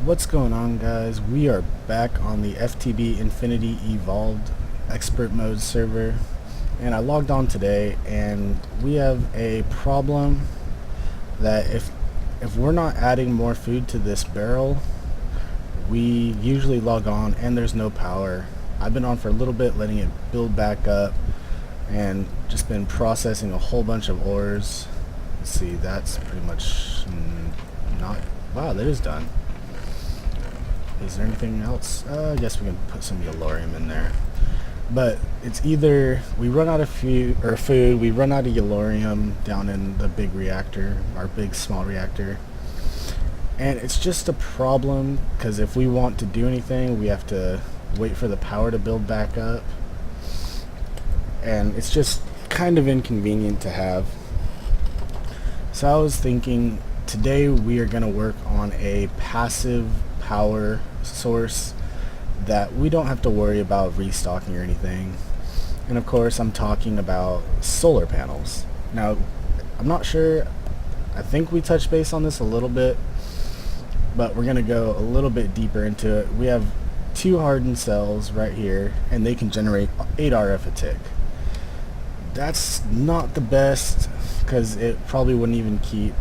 What's going on, guys? We are back on the FTB Infinity Evolved Expert Mode server, and I logged on today and we have a problem that if we're not adding more food to this barrel, we usually log on and there's no power. I've been on for a little bit letting it build back up and just been processing a whole bunch of ores. Let's see, that's pretty much not... Wow, that is done. Is there anything else? I guess we can put some yellorium in there. But it's either we run out of food, we run out of yellorium down in the big reactor, our big small reactor. And it's just a problem because if we want to do anything, we have to wait for the power to build back up. And it's just kind of inconvenient to have. So I was thinking today we are going to work on a passive power source that we don't have to worry about restocking or anything. And of course I'm talking about solar panels. Now I'm not sure, I think we touched base on this a little bit, but we're gonna go a little bit deeper into it. We have two hardened cells right here and they can generate 8 RF a tick. That's not the best because it probably wouldn't even keep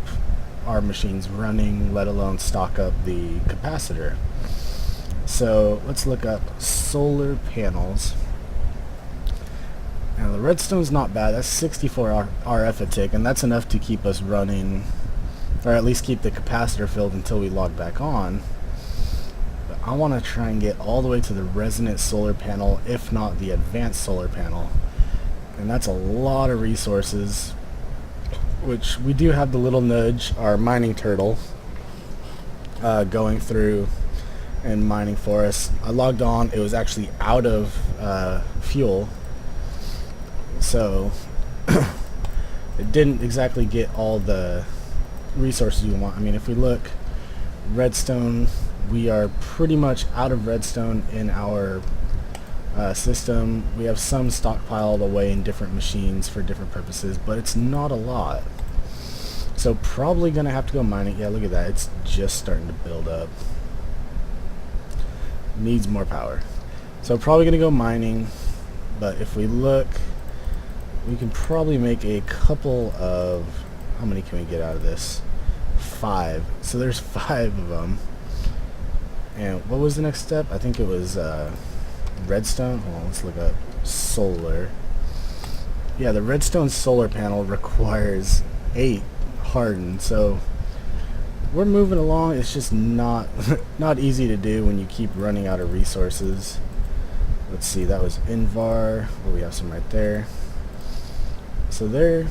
our machines running, let alone stock up the capacitor. So let's look up solar panels. Now the redstone's not bad. That's 64 RF a tick, and that's enough to keep us running, or at least keep the capacitor filled until we log back on. But I want to try and get all the way to the resonant solar panel, if not the advanced solar panel, and that's a lot of resources. Which we do have the little nudge, our mining turtle, going through and mining for us. I logged on, it was actually out of fuel, so it didn't exactly get all the resources we want. I mean, if we look, redstone, we are pretty much out of redstone in our system. We have some stockpiled away in different machines for different purposes, but it's not a lot. So probably gonna have to go mining. Yeah, look at that, it's just starting to build up. Needs more power. So probably gonna go mining, but if we look, we can probably make a couple of, how many can we get out of this? 5. So there's 5 of them. And what was the next step? I think it was redstone. Hold on, let's look up solar. Yeah, the redstone solar panel requires 8 hardened, so we're moving along. It's just not not easy to do when you keep running out of resources. Let's see, that was Invar. Well, we have some right there. So there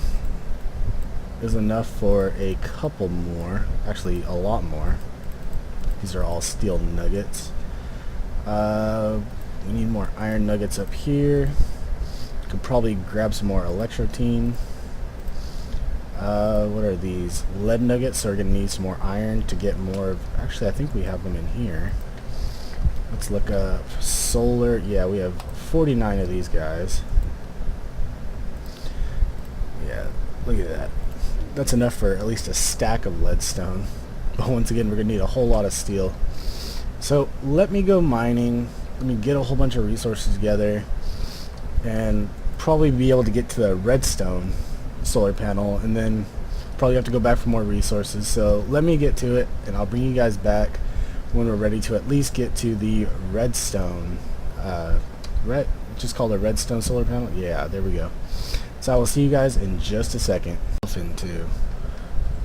is enough for a couple more, actually a lot more. These are all steel nuggets. We need more iron nuggets up here. Could probably grab some more electrotine. What are these? Lead nuggets, so we're going to need some more iron to get more of... Actually, I think we have them in here. Let's look up solar. Yeah, we have 49 of these guys. Yeah, look at that. That's enough for at least a stack of leadstone. But once again, we're going to need a whole lot of steel. So let me go mining. Let me get a whole bunch of resources together and probably be able to get to the redstone solar panel, and then probably have to go back for more resources. So let me get to it and I'll bring you guys back when we're ready to at least get to the redstone just called a redstone solar panel. Yeah, there we go. So I will see you guys in just a second. Into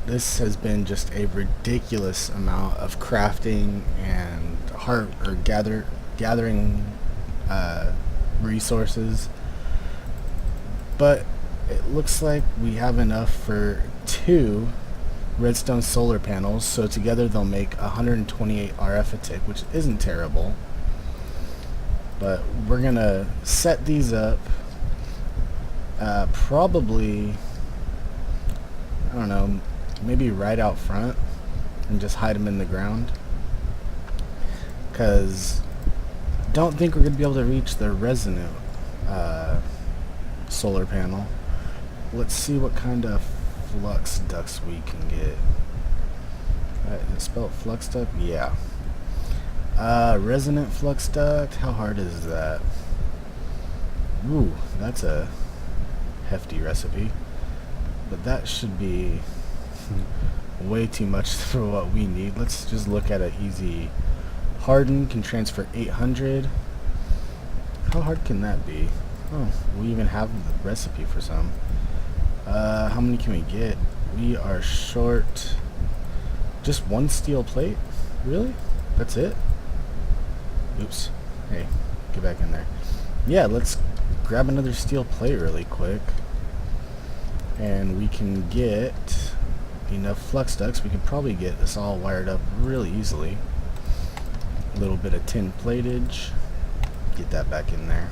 this has been just a ridiculous amount of crafting and gathering resources, but it looks like we have enough for 2 redstone solar panels, so together they'll make 128 RF a tick, which isn't terrible. But we're gonna set these up probably, I don't know, maybe right out front and just hide them in the ground, because don't think we're gonna be able to reach the resonant solar panel. Let's see what kind of flux ducts we can get. Is it spelled flux duct? Yeah. Resonant flux duct. How hard is that? Ooh, that's a hefty recipe. But that should be way too much for what we need. Let's just look at an easy. Harden can transfer 800. How hard can that be? Oh, we even have the recipe for some. How many can we get? We are short just one steel plate? Really? That's it? Oops. Hey, get back in there. Yeah, let's grab another steel plate really quick. And we can get enough flux ducts. We can probably get this all wired up really easily. A little bit of tin platage. Get that back in there.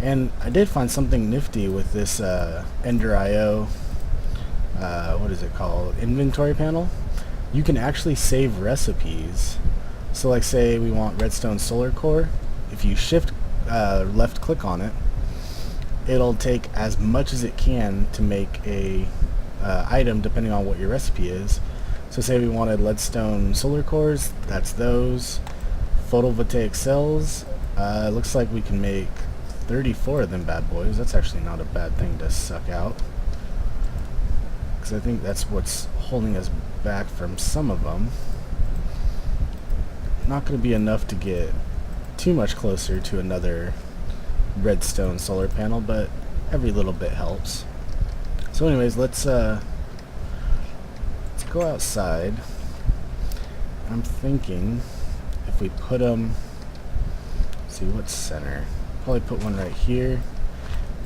And I did find something nifty with this Ender IO, what is it called? Inventory panel. You can actually save recipes. So like say we want redstone solar core. If you shift left click on it, it'll take as much as it can to make a item depending on what your recipe is. So say we wanted leadstone solar cores, that's those. Photovoltaic cells, looks like we can make 34 of them bad boys. That's actually not a bad thing to suck out, because I think that's what's holding us back from some of them. Not going to be enough to get too much closer to another redstone solar panel, but every little bit helps. So anyways, let's go outside. I'm thinking if we put them, see what's center. Probably put one right here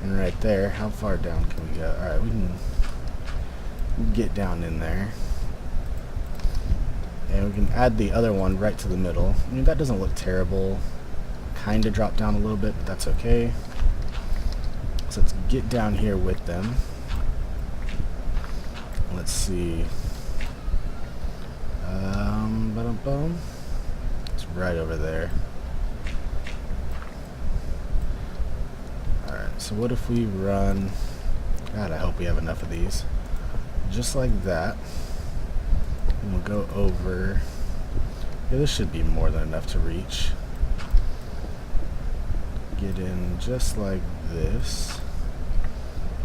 and right there. How far down can we go? Alright, we can get down in there. And we can add the other one right to the middle. I mean, that doesn't look terrible. Kinda drop down a little bit, but that's okay. So let's get down here with them. Let's see. It's right over there. Alright, so what if we run... God, I hope we have enough of these. Just like that. And we'll go over... Yeah, this should be more than enough to reach. Get in just like this.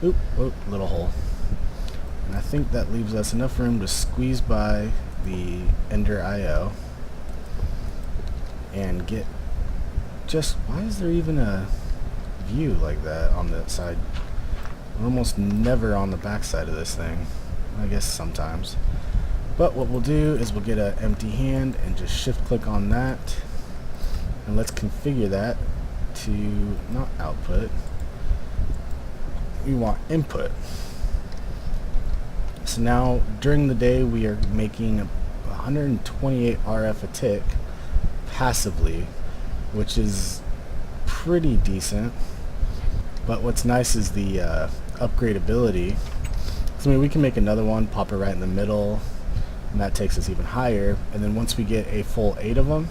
Oop, oop, little hole. And I think that leaves us enough room to squeeze by the Ender IO and get just... Why is there even a view like that on that side? We're almost never on the back side of this thing. I guess sometimes. But what we'll do is we'll get an empty hand and just shift click on that, and let's configure that to not output, we want input. So now during the day we are making 128 RF a tick passively, which is pretty decent. But what's nice is the upgradability. So I mean, we can make another one, pop it right in the middle, and that takes us even higher. And then once we get a full 8 of them,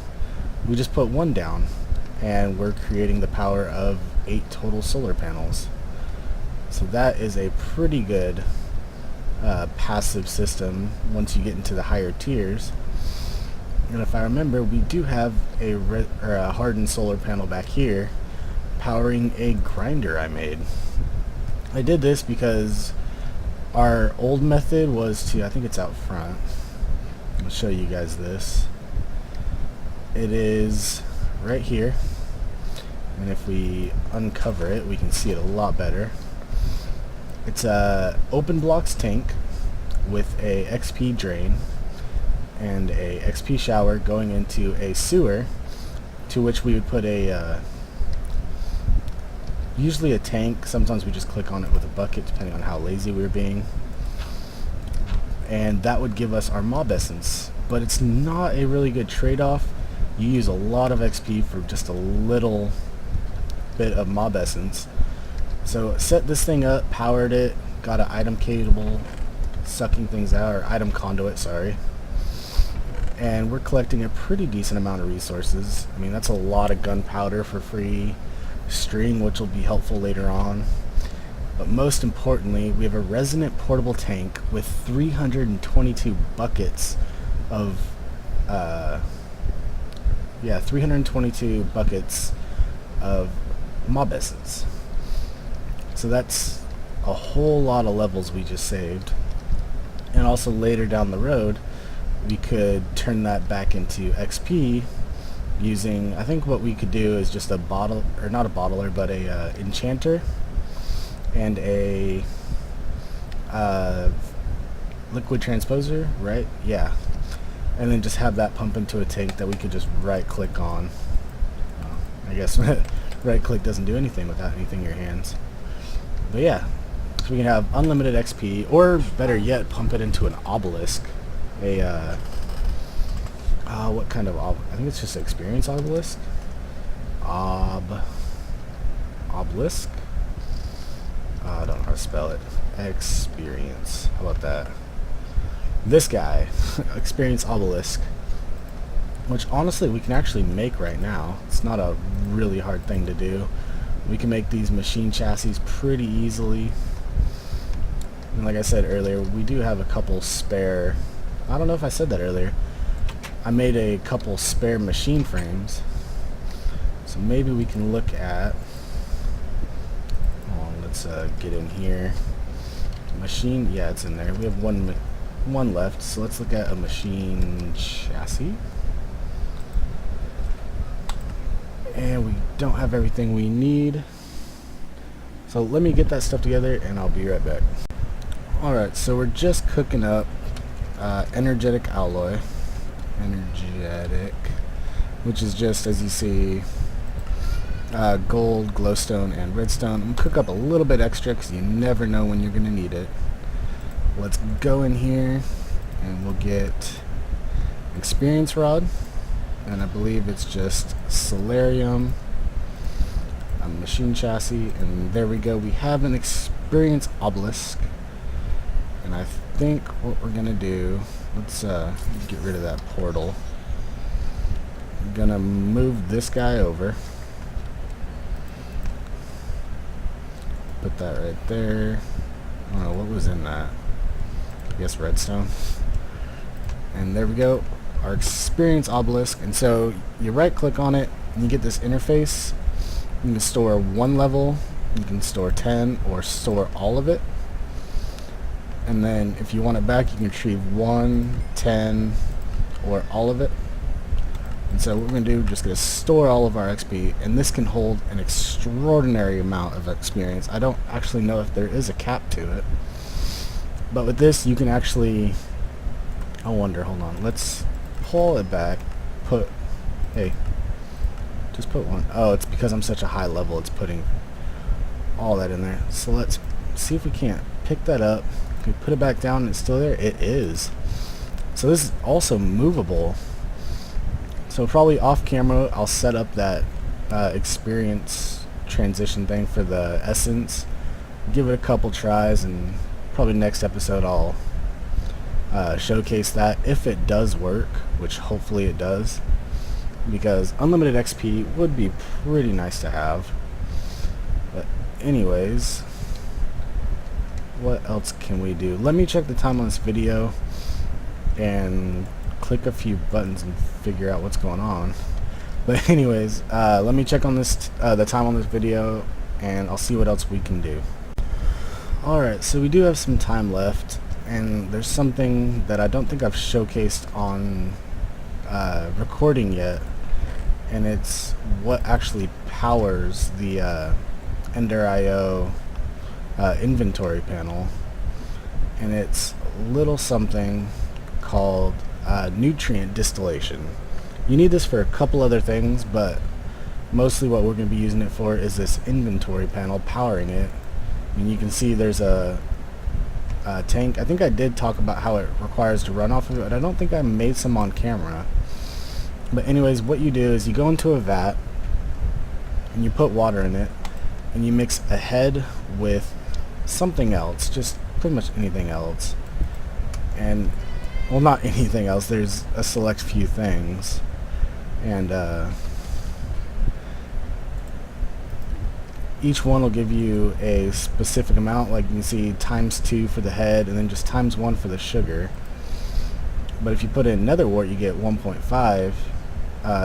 we just put one down, and we're creating the power of 8 total solar panels. So that is a pretty good passive system once you get into the higher tiers. And if I remember, we do have a hardened solar panel back here powering a grinder I made. I did this because our old method was to, I think it's out front, I'll show you guys this. It is right here, and if we uncover it we can see it a lot better. It's a open blocks tank with a XP drain and a XP shower going into a sewer, to which we would put a usually a tank. Sometimes we just click on it with a bucket depending on how lazy we were being, and that would give us our mob essence. But it's not a really good trade-off. You use a lot of XP for just a little bit of mob essence. So set this thing up, powered it, got an item cable sucking things out, or item conduit, sorry. And we're collecting a pretty decent amount of resources. I mean, that's a lot of gunpowder for free, string, which will be helpful later on. But most importantly, we have a resonant portable tank with 322 buckets of yeah, 322 buckets of mob essence. So that's a whole lot of levels we just saved. And also later down the road, we could turn that back into XP using, I think what we could do is just a bottle, or not a bottler, but a enchanter and a liquid transposer, right? Yeah. And then just have that pump into a tank that we could just right click on. I guess right click doesn't do anything without anything in your hands. But yeah, so we can have unlimited XP, or better yet, pump it into an obelisk. What kind of I think it's just an experience obelisk. Obelisk? I don't know how to spell it. Experience. How about that? This guy, experience obelisk, which honestly we can actually make right now. It's not a really hard thing to do. We can make these machine chassis pretty easily. And like I said earlier, we do have a couple spare, I don't know if I said that earlier, I made a couple spare machine frames. So maybe we can look at, let's get in here. Machine, yeah, it's in there. We have one left, so let's look at a machine chassis. And we don't have everything we need. So let me get that stuff together and I'll be right back. Alright, so we're just cooking up energetic alloy. Energetic, which is just, as you see, gold, glowstone, and redstone. I'm going to cook up a little bit extra because you never know when you're going to need it. Let's go in here and we'll get experience rod, and I believe it's just solarium, a machine chassis, and there we go. We have an experience obelisk, and I think what we're gonna do, let's get rid of that portal. I'm gonna move this guy over, put that right there. I don't know what was in that. I guess redstone. And there we go, our experience obelisk. And so you right click on it and you get this interface. You can store one level, you can store 10, or store all of it. And then if you want it back, you can retrieve 1, 10, or all of it. And so what we're going to do, just going to store all of our XP, and this can hold an extraordinary amount of experience. I don't actually know if there is a cap to it, but with this you can actually, I wonder, hold on, let's pull it back, hey, just put one. Oh, it's because I'm such a high level, it's putting all that in there. So let's see if we can't pick that up. Can we put it back down and it's still there? It is. So this is also movable. So probably off camera I'll set up that experience transition thing for the essence, give it a couple tries, and probably next episode I'll showcase that if it does work, which hopefully it does, because unlimited XP would be pretty nice to have. But anyways, what else can we do? Let me check the time on this video and click a few buttons and figure out what's going on. But anyways, let me check on this the time on this video, and I'll see what else we can do. Alright, so we do have some time left, and there's something that I don't think I've showcased on recording yet, and it's what actually powers the Ender IO inventory panel, and it's a little something called nutrient distillation. You need this for a couple other things, but mostly what we're going to be using it for is this inventory panel powering it. And you can see there's a tank. I think I did talk about how it requires to run off of it, but I don't think I made some on camera. But anyways, what you do is you go into a vat and you put water in it, and you mix a head with something else, just pretty much anything else. And well, not anything else, there's a select few things, and each one will give you a specific amount. Like you can see, ×2 for the head, and then just ×1 for the sugar. But if you put in nether wart, you get 1.5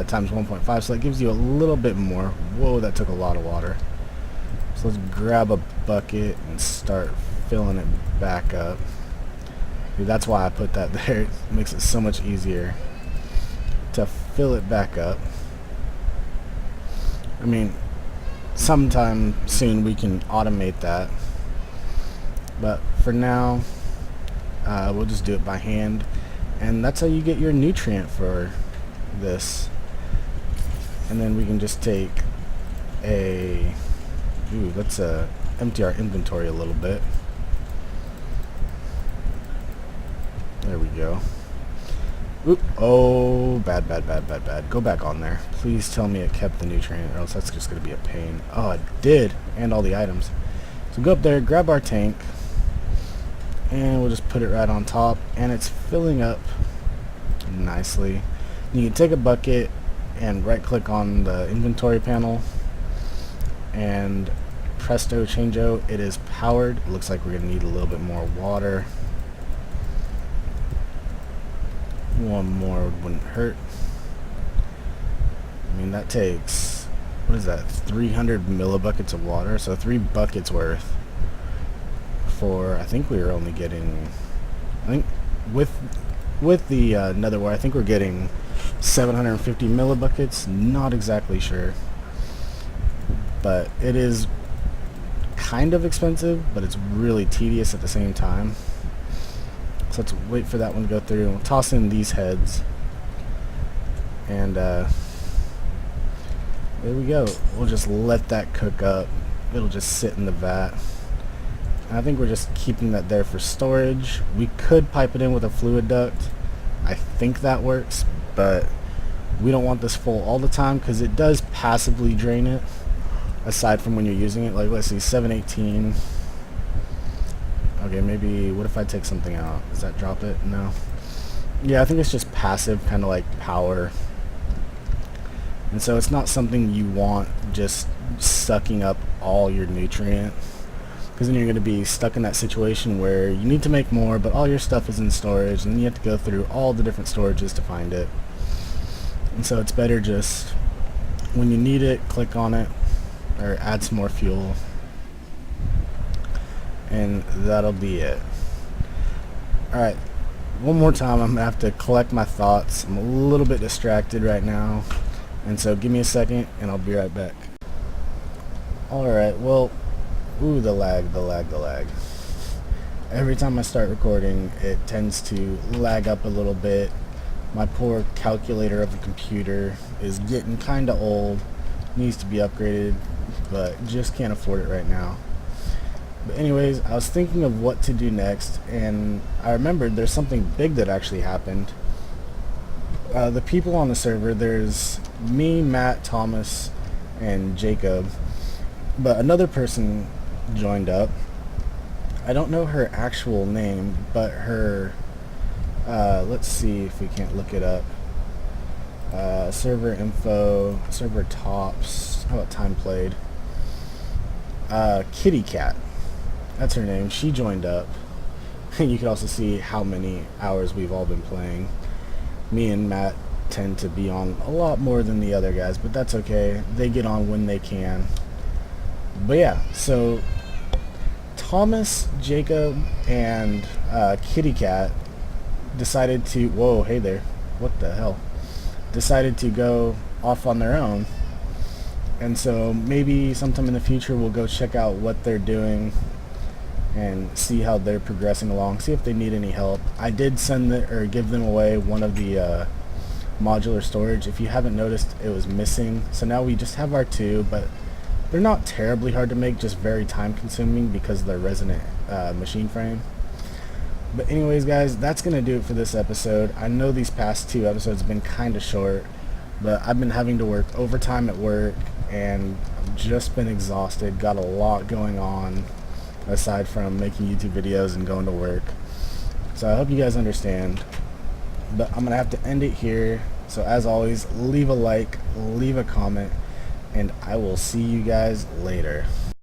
times 1.5, so that gives you a little bit more. Whoa, that took a lot of water. So let's grab a bucket and start filling it back up. Dude, that's why I put that there. It makes it so much easier to fill it back up. I mean, sometime soon we can automate that, but for now we'll just do it by hand, and that's how you get your nutrient for this. And then we can just take let's empty our inventory a little bit. There we go. Oop. Oh, bad. Go back on there. Please tell me it kept the nutrient, or else that's just going to be a pain. Oh, it did. And all the items. So go up there, grab our tank, and we'll just put it right on top. And it's filling up nicely. You can take a bucket and right-click on the inventory panel. And presto changeo, it is powered. It looks like we're going to need a little bit more water. One more wouldn't hurt. I mean, that takes, what is that, 300 millibuckets of water, so 3 buckets worth for, I think we were only getting, I think with the nether wart, I think we're getting 750 millibuckets, not exactly sure, but it is kind of expensive, but it's really tedious at the same time. So let's wait for that one to go through. We'll toss in these heads. And there we go. We'll just let that cook up. It'll just sit in the vat. And I think we're just keeping that there for storage. We could pipe it in with a fluid duct. I think that works, but we don't want this full all the time because it does passively drain it, aside from when you're using it. Like, let's see, 718. Okay, maybe, what if I take something out? Does that drop it? No. Yeah, I think it's just passive, kind of like power. And so it's not something you want just sucking up all your nutrient, because then you're going to be stuck in that situation where you need to make more, but all your stuff is in storage, and then you have to go through all the different storages to find it. And so it's better just, when you need it, click on it, or add some more fuel. And that'll be it. Alright, one more time I'm going to have to collect my thoughts. I'm a little bit distracted right now, and so give me a second and I'll be right back. Alright, well, ooh, the lag. Every time I start recording, it tends to lag up a little bit. My poor calculator of a computer is getting kinda old, needs to be upgraded, but just can't afford it right now. But anyways, I was thinking of what to do next, and I remembered there's something big that actually happened. The people on the server, there's me, Matt, Thomas, and Jacob, but another person joined up. I don't know her actual name, but her, let's see if we can't look it up. Server info, server tops, how about time played? Kitty Cat. That's her name. She joined up. And you can also see how many hours we've all been playing. Me and Matt tend to be on a lot more than the other guys, but that's okay. They get on when they can. But yeah, so Thomas, Jacob, and Kitty Cat decided to, whoa, hey there, what the hell, decided to go off on their own. And so maybe sometime in the future we'll go check out what they're doing and see how they're progressing along, see if they need any help. I did send or give them away one of the modular storage. If you haven't noticed, it was missing, so now we just have our 2, but they're not terribly hard to make, just very time consuming because of their resonant machine frame. But anyways guys, that's gonna do it for this episode. I know these past 2 episodes have been kinda short, but I've been having to work overtime at work and I've just been exhausted, got a lot going on aside from making YouTube videos and going to work. So I hope you guys understand, but I'm gonna have to end it here. So as always, leave a like, leave a comment, and I will see you guys later.